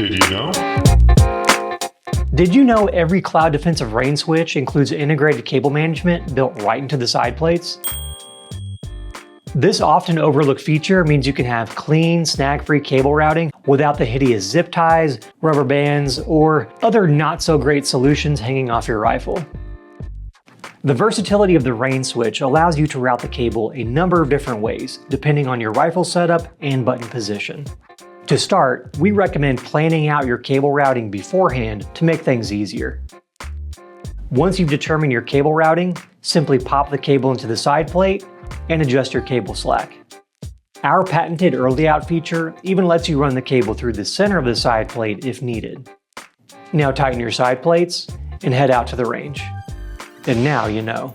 Did you know? Did you know every cloud defensive rain switch includes integrated cable management built right into the side plates? This often overlooked feature means you can have clean, snag-free cable routing without the hideous zip ties, rubber bands, or other not-so-great solutions hanging off your rifle. The versatility of the rain switch allows you to route the cable a number of different ways, depending on your rifle setup and button position. To start, we recommend planning out your cable routing beforehand to make things easier. Once you've determined your cable routing, simply pop the cable into the side plate and adjust your cable slack. Our patented early out feature even lets you run the cable through the center of the side plate if needed. Now tighten your side plates and head out to the range. And now you know.